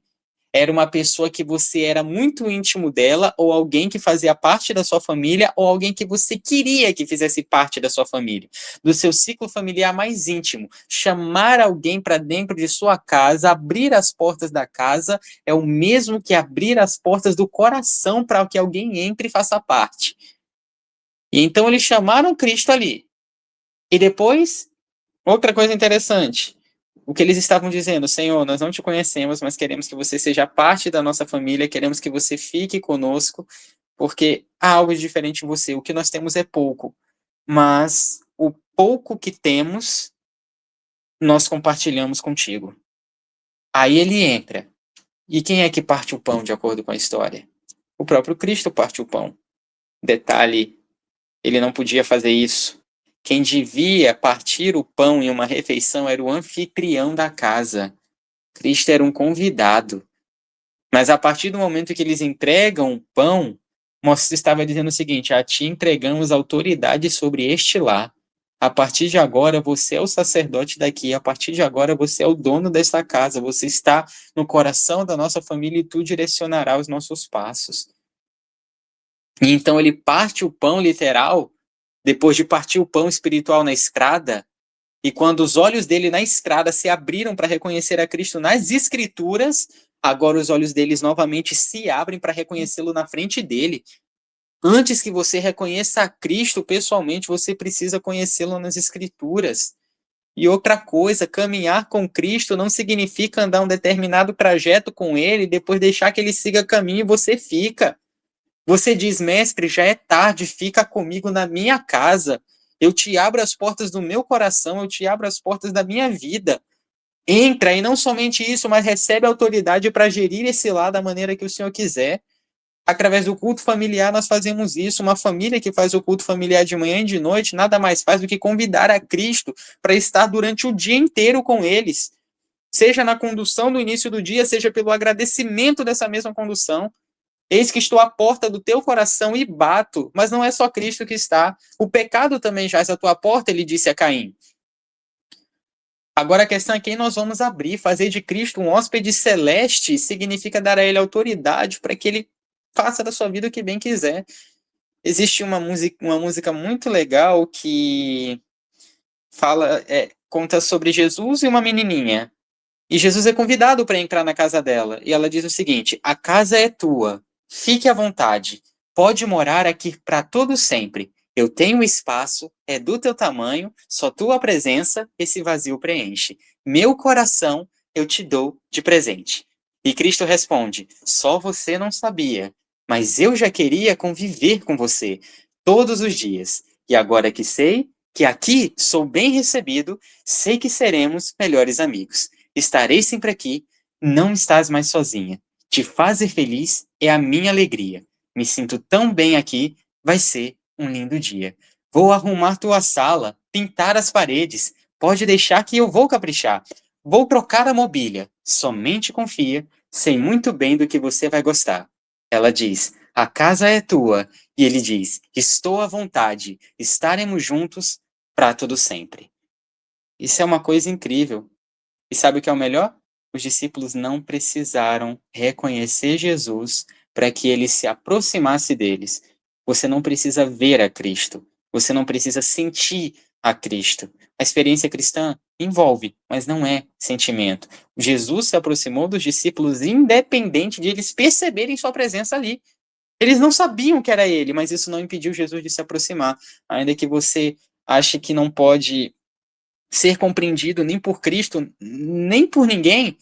Era uma pessoa que você era muito íntimo dela, ou alguém que fazia parte da sua família, ou alguém que você queria que fizesse parte da sua família, do seu ciclo familiar mais íntimo. Chamar alguém para dentro de sua casa, abrir as portas da casa, é o mesmo que abrir as portas do coração para que alguém entre e faça parte. E então eles chamaram Cristo ali. E depois, outra coisa interessante. O que eles estavam dizendo: Senhor, nós não te conhecemos, mas queremos que você seja parte da nossa família, queremos que você fique conosco, porque há algo diferente em você. O que nós temos é pouco, mas o pouco que temos, nós compartilhamos contigo. Aí ele entra. E quem é que parte o pão, de acordo com a história? O próprio Cristo parte o pão. Detalhe, ele não podia fazer isso. Quem devia partir o pão em uma refeição era o anfitrião da casa. Cristo era um convidado. Mas a partir do momento que eles entregam o pão, Moisés estava dizendo o seguinte: a ti entregamos autoridade sobre este lar. A partir de agora você é o sacerdote daqui. A partir de agora você é o dono desta casa. Você está no coração da nossa família e tu direcionarás os nossos passos. E então ele parte o pão literal, depois de partir o pão espiritual na estrada. E quando os olhos dele na estrada se abriram para reconhecer a Cristo nas Escrituras, agora os olhos deles novamente se abrem para reconhecê-lo na frente dele. Antes que você reconheça a Cristo pessoalmente, você precisa conhecê-lo nas Escrituras. E outra coisa, caminhar com Cristo não significa andar um determinado trajeto com ele e depois deixar que ele siga caminho e você fica. Você diz: mestre, já é tarde, fica comigo na minha casa. Eu te abro as portas do meu coração, eu te abro as portas da minha vida. Entra, e não somente isso, mas recebe autoridade para gerir esse lar da maneira que o Senhor quiser. Através do culto familiar, nós fazemos isso. Uma família que faz o culto familiar de manhã e de noite nada mais faz do que convidar a Cristo para estar durante o dia inteiro com eles. Seja na condução do início do dia, seja pelo agradecimento dessa mesma condução. Eis que estou à porta do teu coração e bato. Mas não é só Cristo que está. O pecado também jaz à tua porta, ele disse a Caim. Agora a questão é quem nós vamos abrir. Fazer de Cristo um hóspede celeste significa dar a ele autoridade para que ele faça da sua vida o que bem quiser. Existe uma música muito legal que conta sobre Jesus e uma menininha. E Jesus é convidado para entrar na casa dela. E ela diz o seguinte: a casa é tua, fique à vontade, pode morar aqui para todo sempre. Eu tenho espaço, é do teu tamanho, só tua presença esse vazio preenche. Meu coração eu te dou de presente. E Cristo responde: só você não sabia, mas eu já queria conviver com você todos os dias. E agora que sei, que aqui sou bem recebido, sei que seremos melhores amigos. Estarei sempre aqui, não estás mais sozinha. Te fazer feliz é a minha alegria. Me sinto tão bem aqui, vai ser um lindo dia. Vou arrumar tua sala, pintar as paredes. Pode deixar que eu vou caprichar. Vou trocar a mobília. Somente confia, sei muito bem do que você vai gostar. Ela diz: a casa é tua. E ele diz: estou à vontade. Estaremos juntos para todo sempre. Isso é uma coisa incrível. E sabe o que é o melhor? Os discípulos não precisaram reconhecer Jesus para que ele se aproximasse deles. Você não precisa ver a Cristo. Você não precisa sentir a Cristo. A experiência cristã envolve, mas não é sentimento. Jesus se aproximou dos discípulos independente de eles perceberem sua presença ali. Eles não sabiam que era ele, mas isso não impediu Jesus de se aproximar. Ainda que você ache que não pode ser compreendido nem por Cristo, nem por ninguém,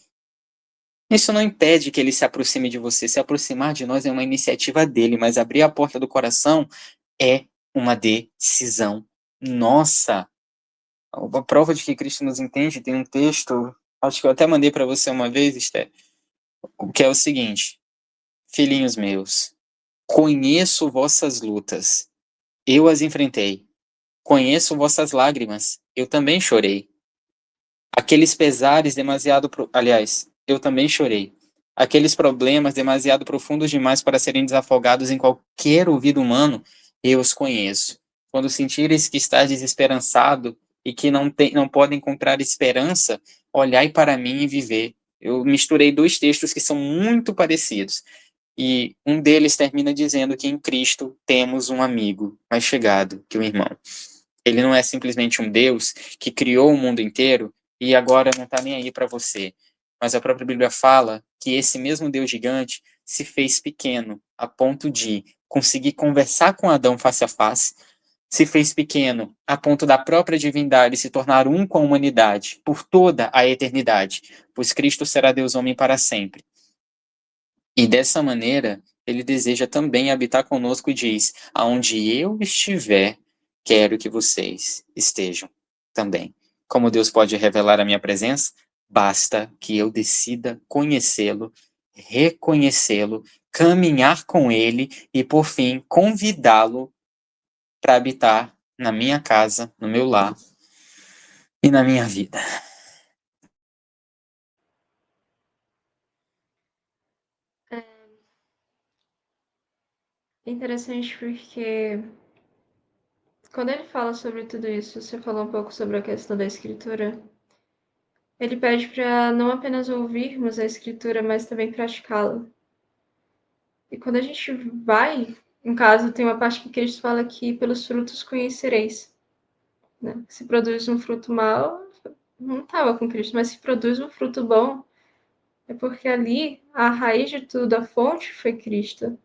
isso não impede que ele se aproxime de você. Se aproximar de nós é uma iniciativa dele, mas abrir a porta do coração é uma decisão nossa. A prova de que Cristo nos entende tem um texto, acho que eu até mandei para você uma vez, Esther, que é o seguinte: filhinhos meus, conheço vossas lutas, eu as enfrentei. Conheço vossas lágrimas, eu também chorei. Aqueles pesares demasiado. Aliás, eu também chorei. Aqueles problemas demasiado profundos demais para serem desafogados em qualquer ouvido humano, eu os conheço. Quando sentires que estás desesperançado e que não pode encontrar esperança, olhai para mim e viver. Eu misturei dois textos que são muito parecidos. E um deles termina dizendo que em Cristo temos um amigo mais chegado que o irmão. Ele não é simplesmente um Deus que criou o mundo inteiro e agora não está nem aí para você. Mas a própria Bíblia fala que esse mesmo Deus gigante se fez pequeno a ponto de conseguir conversar com Adão face a face, se fez pequeno a ponto da própria divindade se tornar um com a humanidade por toda a eternidade, pois Cristo será Deus homem para sempre. E dessa maneira, ele deseja também habitar conosco e diz: aonde eu estiver, quero que vocês estejam também. Como Deus pode revelar a minha presença? Basta que eu decida conhecê-lo, reconhecê-lo, caminhar com ele e, por fim, convidá-lo para habitar na minha casa, no meu lar e na minha vida. É interessante porque quando ele fala sobre tudo isso, você falou um pouco sobre a questão da escritura. Ele pede para não apenas ouvirmos a escritura, mas também praticá-la. E quando a gente vai, em caso, tem uma parte que Cristo fala que pelos frutos conhecereis. Né? Se produz um fruto mau, não estava com Cristo, mas se produz um fruto bom, é porque ali a raiz de tudo, a fonte foi Cristo.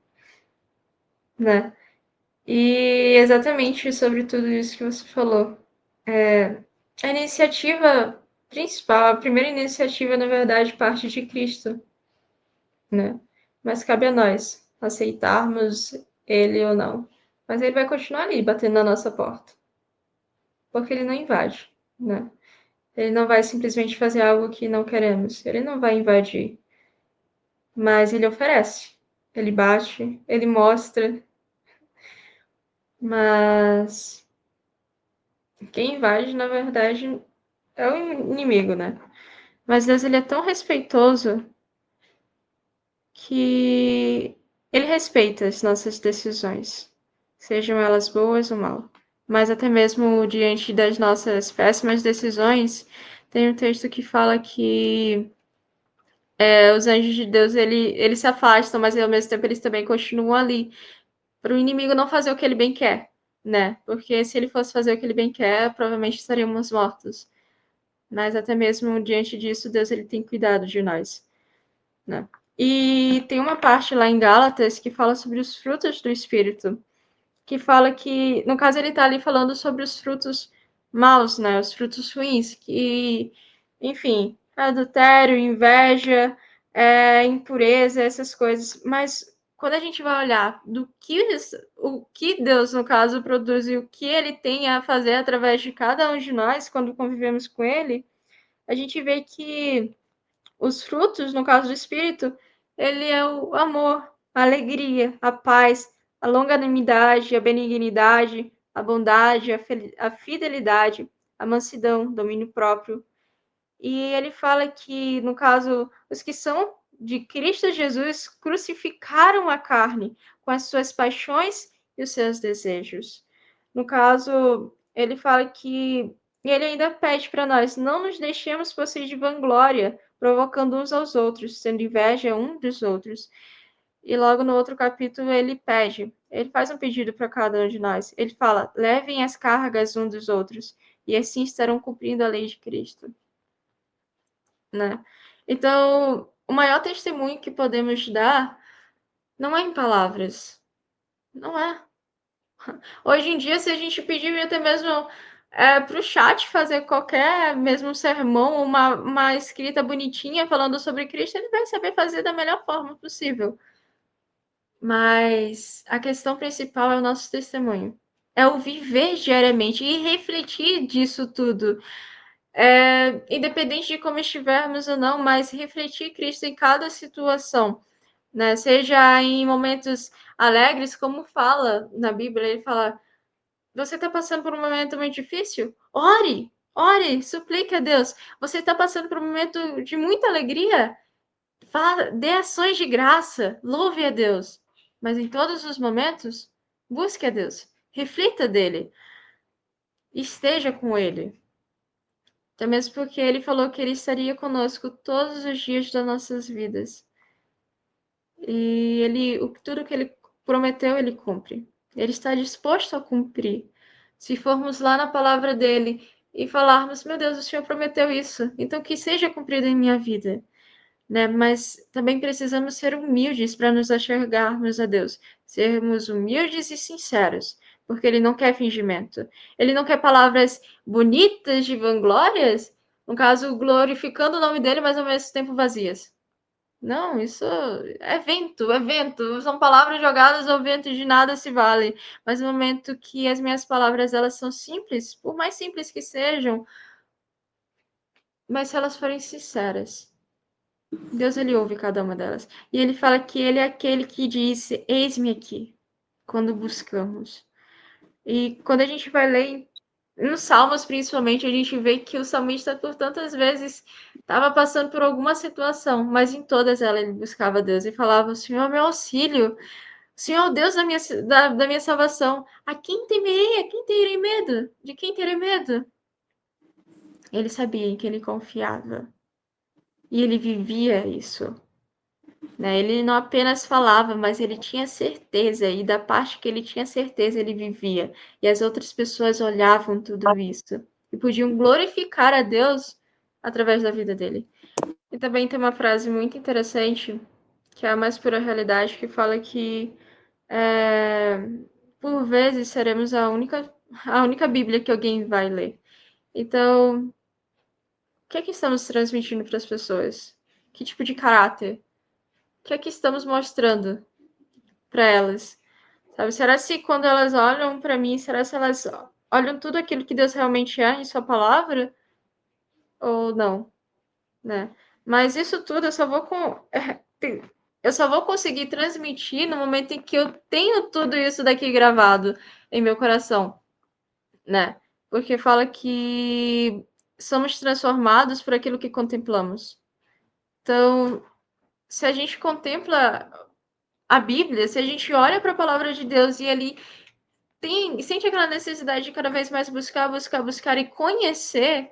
Né? E exatamente sobre tudo isso que você falou. A iniciativa principal, a primeira iniciativa, na verdade, parte de Cristo, né? Mas cabe a nós aceitarmos ele ou não. Mas ele vai continuar ali, batendo na nossa porta. Porque ele não invade, né? Ele não vai simplesmente fazer algo que não queremos. Ele não vai invadir. Mas ele oferece. Ele bate, ele mostra. Mas quem invade, na verdade, é o inimigo, né? Mas Deus, ele é tão respeitoso que ele respeita as nossas decisões, sejam elas boas ou mal. Mas até mesmo diante das nossas péssimas decisões, tem um texto que fala que os anjos de Deus, eles se afastam, mas ao mesmo tempo eles também continuam ali, para o inimigo não fazer o que ele bem quer, né? Porque se ele fosse fazer o que ele bem quer, provavelmente estaríamos mortos. Mas até mesmo diante disso, Deus ele tem cuidado de nós, né? E tem uma parte lá em Gálatas que fala sobre os frutos do Espírito, que fala que, no caso, ele está ali falando sobre os frutos maus, né? Os frutos ruins, que, enfim, adultério, inveja, impureza, essas coisas. Mas quando a gente vai olhar o que Deus, no caso, produz e o que ele tem a fazer através de cada um de nós quando convivemos com ele, a gente vê que os frutos, no caso do Espírito, ele é o amor, a alegria, a paz, a longanimidade, a benignidade, a bondade, a fidelidade, a mansidão, domínio próprio. E ele fala que, no caso, os que são de Cristo Jesus crucificaram a carne com as suas paixões e os seus desejos. No caso, ele fala que ele ainda pede para nós: não nos deixemos possuir de vanglória, provocando uns aos outros, sendo inveja um dos outros. E logo no outro capítulo ele faz um pedido para cada um de nós. Ele fala: levem as cargas uns dos outros, e assim estarão cumprindo a lei de Cristo, né? Então, o maior testemunho que podemos dar não é em palavras, não é. Hoje em dia, se a gente pedir até mesmo para o chat fazer qualquer mesmo sermão, uma escrita bonitinha falando sobre Cristo, ele vai saber fazer da melhor forma possível. Mas a questão principal é o nosso testemunho. É o viver diariamente e refletir disso tudo. Independente de como estivermos ou não, mas refletir Cristo em cada situação, né? Seja em momentos alegres, como fala na Bíblia, ele fala: você está passando por um momento muito difícil? Ore, ore, suplique a Deus. Você está passando por um momento de muita alegria? Dê ações de graça, louve a Deus. Mas em todos os momentos, busque a Deus, reflita dele, esteja com ele. Até mesmo porque ele falou que ele estaria conosco todos os dias das nossas vidas. E tudo que ele prometeu, ele cumpre. Ele está disposto a cumprir. Se formos lá na palavra dele e falarmos: meu Deus, o Senhor prometeu isso, então que seja cumprido em minha vida, né? Mas também precisamos ser humildes para nos achegarmos a Deus. Sermos humildes e sinceros, porque ele não quer fingimento. Ele não quer palavras bonitas de vanglórias, no caso, glorificando o nome dele, mas ao mesmo tempo vazias. Não, isso é vento, é vento. São palavras jogadas ao vento, de nada se vale. Mas no momento que as minhas palavras elas são simples, por mais simples que sejam, mas se elas forem sinceras, Deus ele ouve cada uma delas. E ele fala que ele é aquele que disse: eis-me aqui, quando buscamos. E quando a gente vai ler nos Salmos, principalmente, a gente vê que o salmista, por tantas vezes, estava passando por alguma situação, mas em todas elas ele buscava Deus e falava: Senhor, é meu auxílio, Senhor, Deus da minha salvação. A quem temerei? A quem terei medo? De quem terei medo? Ele sabia em quem ele confiava. E ele vivia isso. Né? Ele não apenas falava, mas ele tinha certeza, e da parte que ele tinha certeza, ele vivia. E as outras pessoas olhavam tudo isso e podiam glorificar a Deus através da vida dele. E também tem uma frase muito interessante, que é a mais pura realidade, que fala que por vezes seremos a única Bíblia que alguém vai ler. Então, o que é que estamos transmitindo para as pessoas? Que tipo de caráter? O que é que estamos mostrando para elas? Sabe? Será se quando elas olham para mim, será se elas olham tudo aquilo que Deus realmente é em sua palavra ou não, né? Mas isso tudo eu só vou conseguir transmitir no momento em que eu tenho tudo isso daqui gravado em meu coração, né? Porque fala que somos transformados por aquilo que contemplamos. Então, se a gente contempla a Bíblia, se a gente olha para a palavra de Deus e ali sente aquela necessidade de cada vez mais buscar, buscar, buscar e conhecer,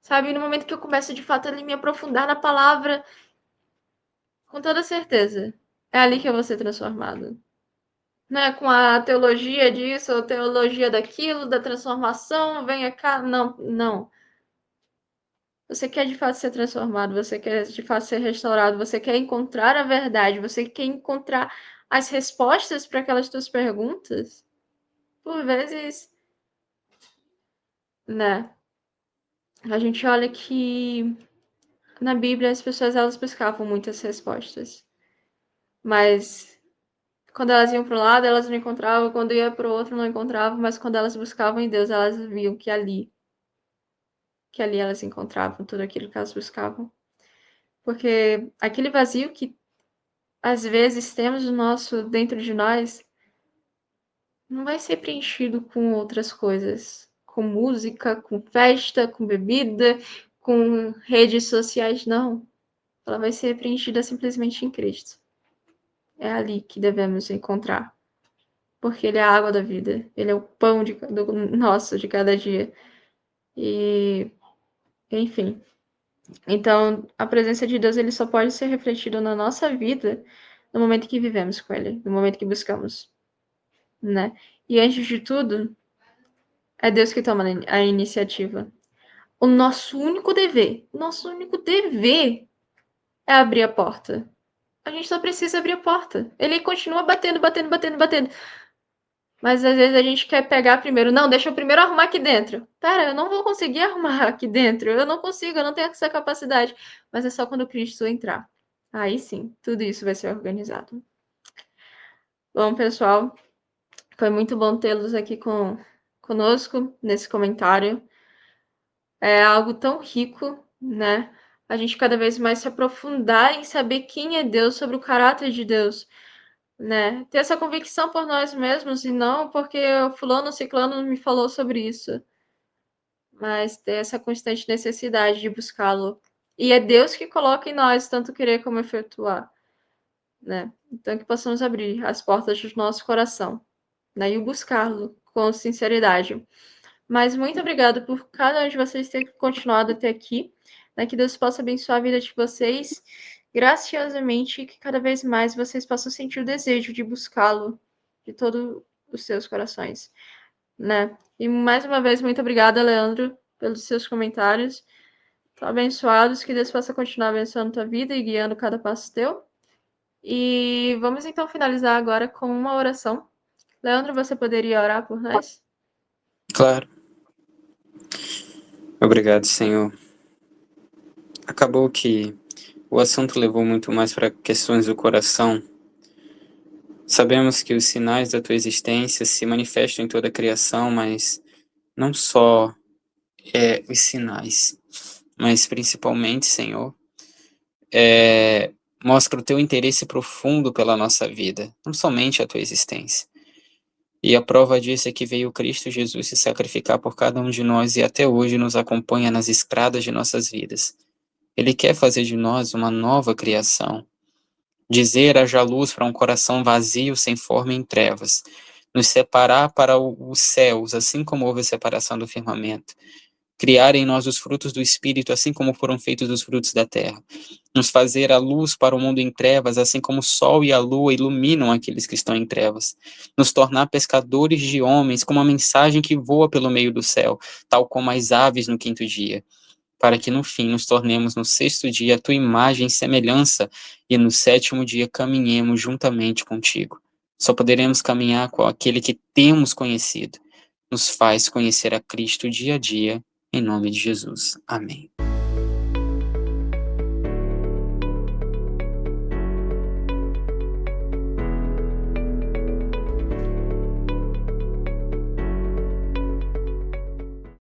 sabe? No momento que eu começo de fato a me aprofundar na palavra, com toda certeza, é ali que eu vou ser transformado. Não é com a teologia disso ou teologia daquilo, da transformação, venha cá. Não, não. Você quer de fato ser transformado, você quer de fato ser restaurado, você quer encontrar a verdade, você quer encontrar as respostas para aquelas tuas perguntas. Por vezes, né? A gente olha que na Bíblia as pessoas elas buscavam muitas respostas, mas quando elas iam para um lado, elas não encontravam, quando ia para o outro, não encontravam, mas quando elas buscavam em Deus, elas viam que ali elas encontravam tudo aquilo que elas buscavam. Porque aquele vazio que às vezes temos no nosso dentro de nós não vai ser preenchido com outras coisas, com música, com festa, com bebida, com redes sociais, não. Ela vai ser preenchida simplesmente em Cristo. É ali que devemos encontrar. Porque Ele é a água da vida. Ele é o pão nosso de cada dia. E, enfim. Então, a presença de Deus ele só pode ser refletida na nossa vida no momento que vivemos com Ele, no momento que buscamos, né? E antes de tudo, é Deus que toma a iniciativa. O nosso único dever é abrir a porta. A gente só precisa abrir a porta. Ele continua batendo, batendo, batendo, batendo. Mas às vezes a gente quer pegar primeiro. Não, deixa eu primeiro arrumar aqui dentro. Pera, eu não vou conseguir arrumar aqui dentro. Eu não consigo, eu não tenho essa capacidade. Mas é só quando Cristo entrar. Aí sim, tudo isso vai ser organizado. Bom, pessoal, foi muito bom tê-los aqui conosco nesse comentário. É algo tão rico, né? A gente cada vez mais se aprofundar em saber quem é Deus, sobre o caráter de Deus, né? Ter essa convicção por nós mesmos e não porque o fulano, o ciclano me falou sobre isso, mas ter essa constante necessidade de buscá-lo. E é Deus que coloca em nós tanto querer como efetuar, né? Então que possamos abrir as portas do nosso coração, né? E buscá-lo com sinceridade. Mas muito obrigada por cada um de vocês ter continuado até aqui, né? Que Deus possa abençoar a vida de vocês graciosamente, que cada vez mais vocês possam sentir o desejo de buscá-lo de todos os seus corações, né? E mais uma vez, muito obrigada, Leandro, pelos seus comentários. Estão abençoados, que Deus possa continuar abençoando tua vida e guiando cada passo teu. E vamos então finalizar agora com uma oração. Leandro, você poderia orar por nós? Claro. Obrigado, Senhor. Acabou que o assunto levou muito mais para questões do coração. Sabemos que os sinais da tua existência se manifestam em toda a criação, mas não só os sinais, mas principalmente, Senhor, mostra o teu interesse profundo pela nossa vida, não somente a tua existência. E a prova disso é que veio Cristo Jesus se sacrificar por cada um de nós e até hoje nos acompanha nas estradas de nossas vidas. Ele quer fazer de nós uma nova criação. Dizer haja luz para um coração vazio, sem forma e em trevas. Nos separar para os céus, assim como houve a separação do firmamento. Criar em nós os frutos do Espírito, assim como foram feitos os frutos da terra. Nos fazer a luz para o mundo em trevas, assim como o sol e a lua iluminam aqueles que estão em trevas. Nos tornar pescadores de homens, com uma mensagem que voa pelo meio do céu, tal como as aves no quinto dia, para que no fim nos tornemos no sexto dia a tua imagem e semelhança, e no sétimo dia caminhemos juntamente contigo. Só poderemos caminhar com aquele que temos conhecido. Nos faz conhecer a Cristo dia a dia, em nome de Jesus. Amém.